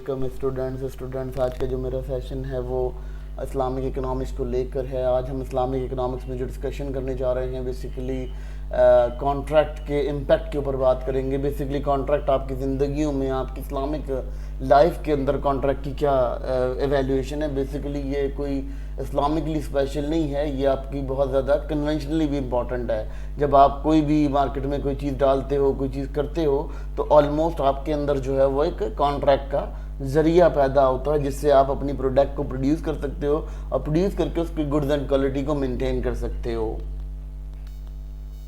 Welcome students. आज का जो मेरा सेशन है वो इस्लामिक इकोनॉमिक्स को लेकर है। आज हम इस्लामिक इकोनॉमिक्स में जो डिस्कशन करने जा रहे हैं बेसिकली कॉन्ट्रैक्ट के इम्पैक्ट के ऊपर बात करेंगे। बेसिकली कॉन्ट्रैक्ट आपकी ज़िंदगियों में, आपकी इस्लामिक लाइफ के अंदर कॉन्ट्रैक्ट की क्या एवेल्यूएशन है। बेसिकली ये कोई इस्लामिकली स्पेशल नहीं है, ये आपकी बहुत ज़्यादा कन्वेंशनली भी इम्पॉर्टेंट है। जब आप कोई भी मार्केट में कोई चीज़ डालते हो, कोई चीज़ करते हो, तो ऑलमोस्ट आपके अंदर जो है वो एक कॉन्ट्रैक्ट का ज़रिया पैदा होता है जिससे आप अपनी प्रोडक्ट को प्रोड्यूस कर सकते हो और प्रोड्यूस करके उसकी गुड्स एंड क्वालिटी को मेंटेन कर सकते हो।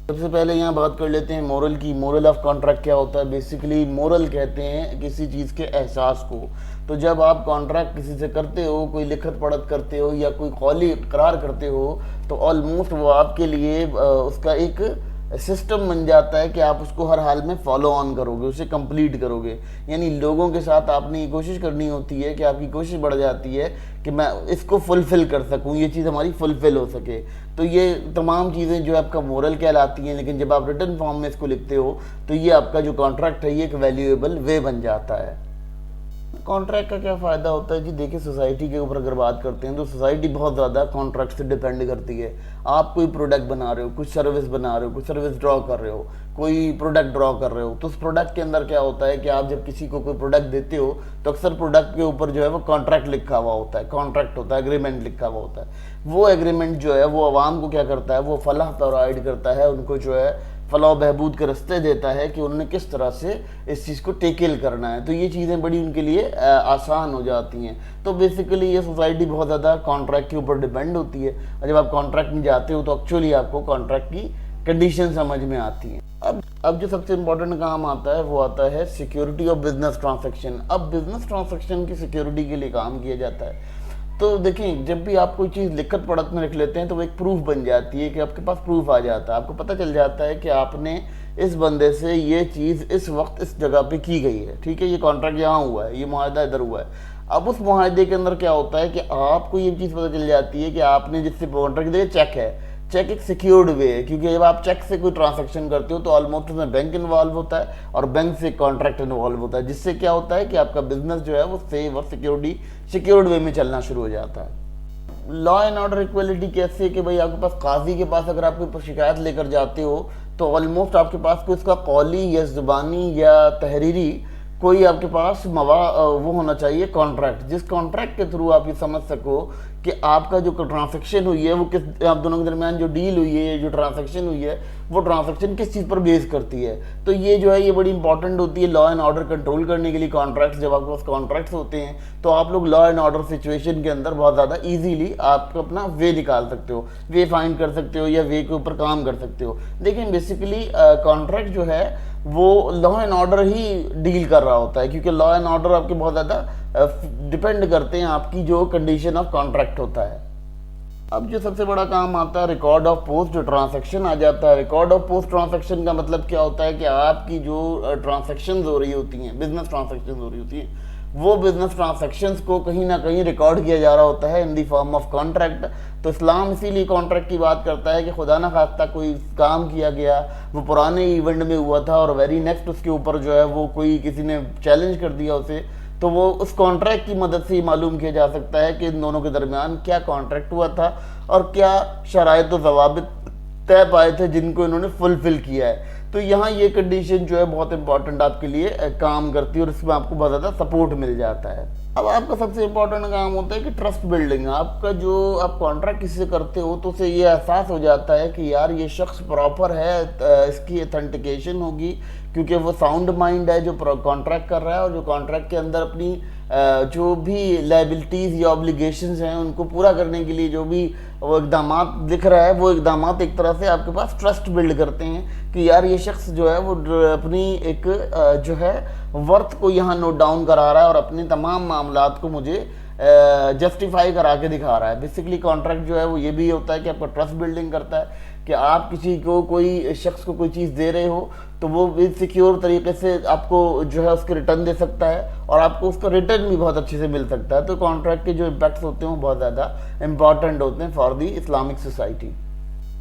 सबसे पहले यहाँ बात कर लेते हैं मोरल की। मोरल ऑफ कॉन्ट्रैक्ट क्या होता है? बेसिकली मोरल कहते हैं किसी चीज़ के एहसास को। तो जब आप कॉन्ट्रैक्ट किसी से करते हो, कोई लिखत पढ़त करते हो या कोई कौली इकरार करते हो, तो ऑलमोस्ट वो आपके लिए उसका एक सिस्टम बन जाता है कि आप उसको हर हाल में फॉलो ऑन करोगे, उसे कंप्लीट करोगे। यानी लोगों के साथ आपने ये कोशिश करनी होती है कि आपकी कोशिश बढ़ जाती है कि मैं इसको फुलफ़िल कर सकूं, ये चीज़ हमारी फुलफ़िल हो सके। तो ये तमाम चीज़ें जो आपका मोरल कहलाती हैं, लेकिन जब आप रिटन फॉर्म में इसको लिखते हो तो ये आपका जो कॉन्ट्रैक्ट है ये एक वैल्यूएबल वे बन जाता है। कॉन्ट्रैक्ट का क्या फ़ायदा होता है जी? देखिए, सोसाइटी के ऊपर अगर बात करते हैं तो सोसाइटी बहुत ज़्यादा कॉन्ट्रैक्ट से डिपेंड करती है। आप कोई प्रोडक्ट बना रहे हो, कुछ सर्विस बना रहे हो, कुछ सर्विस ड्रॉ कर रहे हो, कोई प्रोडक्ट ड्रॉ कर रहे हो, तो उस प्रोडक्ट के अंदर क्या होता है कि आप जब किसी को कोई प्रोडक्ट देते हो तो अक्सर प्रोडक्ट के ऊपर जो है वो कॉन्ट्रैक्ट लिखा हुआ होता है, कॉन्ट्रैक्ट होता है, एग्रीमेंट लिखा हुआ होता है। वो एग्रीमेंट जो है वो आवाम को क्या करता है, वो फलाह प्रोवाइड करता है, उनको जो है फलाह बहबूद के रास्ते देता है कि उन्होंने किस तरह से इस चीज़ को टेकल करना है। तो ये चीज़ें बड़ी उनके लिए आसान हो जाती हैं। तो बेसिकली ये सोसाइटी बहुत ज़्यादा कॉन्ट्रैक्ट के ऊपर डिपेंड होती है। और जब आप कॉन्ट्रैक्ट में जाते हो तो एक्चुअली आपको कॉन्ट्रैक्ट की कंडीशन समझ में आती हैं। अब जो सबसे इम्पोर्टेंट काम आता है वो आता है सिक्योरिटी ऑफ बिजनेस ट्रांसैक्शन। अब बिजनेस ट्रांसैक्शन की सिक्योरिटी के लिए काम किया जाता है। तो देखें, जब भी आप कोई चीज़ लिखत पढ़त में लिख लेते हैं तो वो एक प्रूफ बन जाती है कि आपके पास प्रूफ आ जाता है। आपको पता चल जाता है कि आपने इस बंदे से ये चीज़ इस वक्त इस जगह पे की गई है। ठीक है, ये कॉन्ट्रैक्ट यहाँ हुआ है, ये मुआहदा इधर हुआ है। अब उस मुआहदे के अंदर क्या होता है कि आपको ये चीज़ पता चल जाती है कि आपने जिससे कॉन्ट्रैक्ट दिया, चेक है। चेक एक सिक्योर्ड वे है, क्योंकि जब आप चेक से कोई ट्रांजैक्शन करते हो तो ऑलमोस्ट उसमें बैंक इन्वॉल्व होता है और बैंक से कॉन्ट्रैक्ट इन्वॉल्व होता है, जिससे क्या होता है कि आपका बिजनेस जो है वो सेफ और सिक्योर्ड वे में चलना शुरू हो जाता है। लॉ एंड ऑर्डर इक्वलिटी कैसे कि भाई आपके पास काजी के पास अगर आप कोई शिकायत लेकर जाते हो तो ऑलमोस्ट आपके पास कोई इसका कौली या ज़ुबानी या तहरीरी कोई आपके पास वो होना चाहिए कॉन्ट्रैक्ट, जिस कॉन्ट्रैक्ट के थ्रू आप ये समझ सको कि आपका जो ट्रांजैक्शन हुई है वो किस, आप दोनों के दरमियान जो डील हुई है, जो ट्रांजैक्शन हुई है, वो ट्रांजैक्शन किस चीज़ पर बेस करती है। तो ये जो है ये बड़ी इंपॉर्टेंट होती है लॉ एंड ऑर्डर कंट्रोल करने के लिए। कॉन्ट्रैक्ट्स, जब आपके पास कॉन्ट्रैक्ट्स होते हैं तो आप लोग लॉ एंड ऑर्डर सिचुएशन के अंदर बहुत ज़्यादा ईजीली आप अपना वे निकाल सकते हो, वे फाइंड कर सकते हो या वे के ऊपर काम कर सकते हो। लेकिन बेसिकली कॉन्ट्रैक्ट जो है वो law and order he deal कर रहा होता है, क्योंकि लॉ एंड ऑर्डर आपके बहुत ज़्यादा डिपेंड करते हैं आपकी जो कंडीशन ऑफ कॉन्ट्रैक्ट होता है। अब जो सबसे बड़ा काम आता है रिकॉर्ड ऑफ पोस्ट ट्रांजैक्शन आ जाता है। रिकॉर्ड ऑफ पोस्ट ट्रांजैक्शन का मतलब क्या होता है कि आपकी जो ट्रांजैक्शंस हो रही होती हैं, बिजनेस ट्रांजैक्शंस हो रही होती हैं, वो बिजनेस ट्रांजैक्शंस को कहीं ना कहीं रिकॉर्ड किया जा रहा होता है इन दी फॉर्म ऑफ कॉन्ट्रैक्ट। तो इस्लाम इसीलिए कॉन्ट्रैक्ट की बात करता है कि खुदा ना खास्ता कोई काम किया गया, वो पुराने इवेंट में हुआ था और वेरी नेक्स्ट उसके ऊपर जो है वो कोई किसी ने चैलेंज कर दिया उसे, तो वो उस कॉन्ट्रैक्ट की मदद से ही मालूम किया जा सकता है कि इन दोनों के दरमियान क्या कॉन्ट्रैक्ट हुआ था और क्या शराइत व ज़वाबित तय पाए थे जिनको इन्होंने फुलफिल किया है। तो यहाँ ये कंडीशन जो है बहुत इंपॉर्टेंट आपके लिए काम करती है और इसमें आपको बहुत ज़्यादा सपोर्ट मिल जाता है। अब आपका सबसे इंपॉर्टेंट काम होता है कि ट्रस्ट बिल्डिंग। आपका जो आप कॉन्ट्रैक्ट किसी से करते हो तो उसे ये एहसास हो जाता है कि यार ये शख्स प्रॉपर है, इसकी ऑथेंटिकेशन होगी, क्योंकि वो साउंड माइंड है जो कॉन्ट्रैक्ट कर रहा है और जो कॉन्ट्रैक्ट के अंदर अपनी जो भी लायबिलिटीज़ या ऑब्लिगेशंस हैं उनको पूरा करने के लिए जो भी वो इक़दामात दिख रहा है, वो इक़दामात एक तरह से आपके पास ट्रस्ट बिल्ड करते हैं कि यार ये शख्स जो है वो अपनी एक जो है वर्थ को यहाँ नोट डाउन करा रहा है और अपने तमाम मामलात को मुझे जस्टिफाई करा के दिखा रहा है। बेसिकली कॉन्ट्रैक्ट जो है वो ये भी होता है कि आपका ट्रस्ट बिल्डिंग करता है कि आप किसी को, कोई शख्स को कोई चीज़ दे रहे हो तो वो भी सिक्योर तरीके से आपको जो है उसके रिटर्न दे सकता है और आपको उसका रिटर्न भी बहुत अच्छे से मिल सकता है। तो कॉन्ट्रैक्ट के जो इम्पैक्ट्स होते हैं वो बहुत ज़्यादा इंपॉर्टेंट होते हैं फॉर दी इस्लामिक सोसाइटी।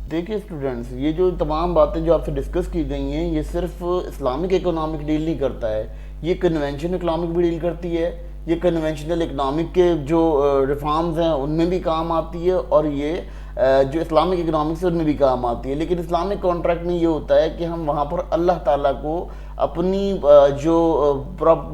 देखिए स्टूडेंट्स, ये जो तमाम बातें जो आपसे डिस्कस की गई हैं ये सिर्फ इस्लामिक इकोनॉमिक डील नहीं करता है, ये कन्वेंशन इकोनॉमिक भी डील करती है, یہ کنونشنل اکنامک کے جو ریفارمز ہیں ان میں بھی کام آتی ہے، اور یہ جو اسلامک اکنامکس ہے ان میں بھی کام آتی ہے. لیکن اسلامک کانٹریکٹ میں یہ ہوتا ہے کہ ہم وہاں پر اللہ تعالیٰ کو اپنی جو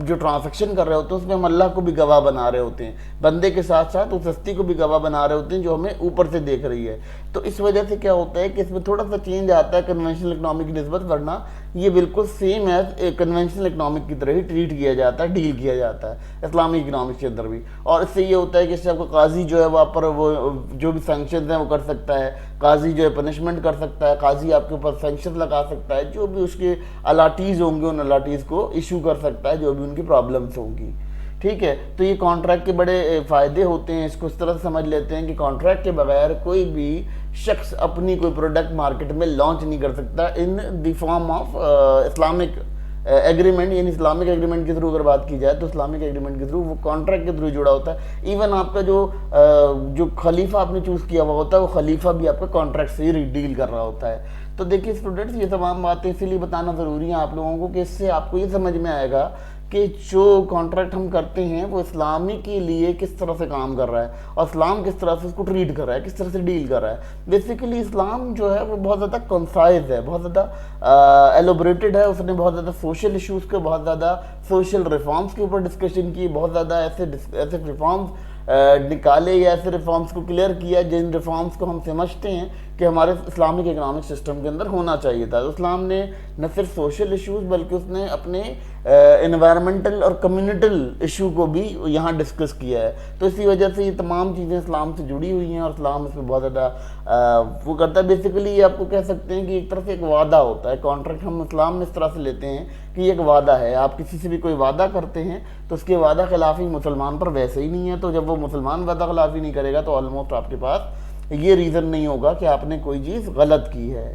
ٹرانزیکشن کر رہے ہوتے ہیں اس میں ہم اللہ کو بھی گواہ بنا رہے ہوتے ہیں، بندے کے ساتھ ساتھ اس ہستی کو بھی گواہ بنا رہے ہوتے ہیں جو ہمیں اوپر سے دیکھ رہی ہے. تو اس وجہ سے کیا ہوتا ہے کہ اس میں تھوڑا سا چینج آتا ہے کنونشنل اکنامک کی نسبت، ورنہ یہ بالکل سیم ایز کنونشنل اکنامک کی طرح ہی ٹریٹ کیا جاتا ہے، ڈیل کیا جاتا ہے اسلامک اکنامکس کے اندر بھی. اور اس سے یہ ہوتا ہے کہ اس سے آپ کو قاضی جو ہے وہاں پر وہ جو بھی سینکشنز ہیں وہ کر سکتا ہے، قاضی جو ہے پنشمنٹ کر سکتا ہے، قاضی آپ کے اوپر سینکشن لگا سکتا ہے، جو بھی اس کے الاٹیز ہوں گے ان الاٹیز کو ایشو کر سکتا ہے، جو بھی ان کی پرابلمس ہوں گی. ٹھیک ہے، تو یہ کانٹریکٹ کے بڑے فائدے ہوتے ہیں. اس کو اس طرح سے سمجھ لیتے ہیں کہ کانٹریکٹ کے بغیر کوئی بھی شخص اپنی کوئی پروڈکٹ مارکیٹ میں لانچ نہیں کر سکتا ان دی فارم آف اسلامک ایگریمنٹ. یعنی اسلامک ایگریمنٹ کے تھرو اگر بات کی جائے تو اسلامک ایگریمنٹ کے تھرو وہ کانٹریکٹ کے تھرو جڑا ہوتا ہے. ایون آپ کا جو خلیفہ آپ نے چوز کیا ہوا ہوتا ہے وہ خلیفہ بھی آپ کا کانٹریکٹ سے ہی ڈیل کر رہا ہوتا ہے. تو دیکھیے اسٹوڈنٹس، یہ تمام باتیں اسی لیے بتانا ضروری ہیں آپ لوگوں کو کہ اس سے آپ کو یہ سمجھ میں آئے گا کہ جو کانٹریکٹ ہم کرتے ہیں وہ اسلامی کے لیے کس طرح سے کام کر رہا ہے، اور اسلام کس طرح سے اس کو ٹریٹ کر رہا ہے، کس طرح سے ڈیل کر رہا ہے. بیسیکلی اسلام جو ہے وہ بہت زیادہ کنسائز ہے، بہت زیادہ ایلوبریٹڈ ہے. اس نے بہت زیادہ سوشل ایشوز کے، بہت زیادہ سوشل ریفارمز کے اوپر ڈسکشن کی، بہت زیادہ ایسے ریفارمز نکالے یا ایسے ریفارمز کو کلیئر کیا جن ریفارمز کو ہم سمجھتے ہیں کہ ہمارے اسلامک اکنامک سسٹم کے اندر ہونا چاہیے تھا. اسلام نے نہ صرف سوشل ایشوز بلکہ اس نے اپنے انوائرمنٹل اور کمیونٹل ایشو کو بھی یہاں ڈسکس کیا ہے. تو اسی وجہ سے یہ تمام چیزیں اسلام سے جڑی ہوئی ہیں اور اسلام اس میں بہت زیادہ وہ کرتا ہے. بیسیکلی یہ آپ کو کہہ سکتے ہیں کہ ایک طرح سے ایک وعدہ ہوتا ہے. کانٹریکٹ ہم اسلام میں اس طرح سے لیتے ہیں کہ یہ ایک وعدہ ہے. آپ کسی سے بھی کوئی وعدہ کرتے ہیں تو اس کے وعدہ خلافی مسلمان پر ویسے ہی نہیں ہے. تو جب وہ مسلمان وعدہ خلافی نہیں کرے گا تو آلموسٹ آپ کے پاس یہ ریزن نہیں ہوگا کہ آپ نے کوئی چیز غلط کی ہے.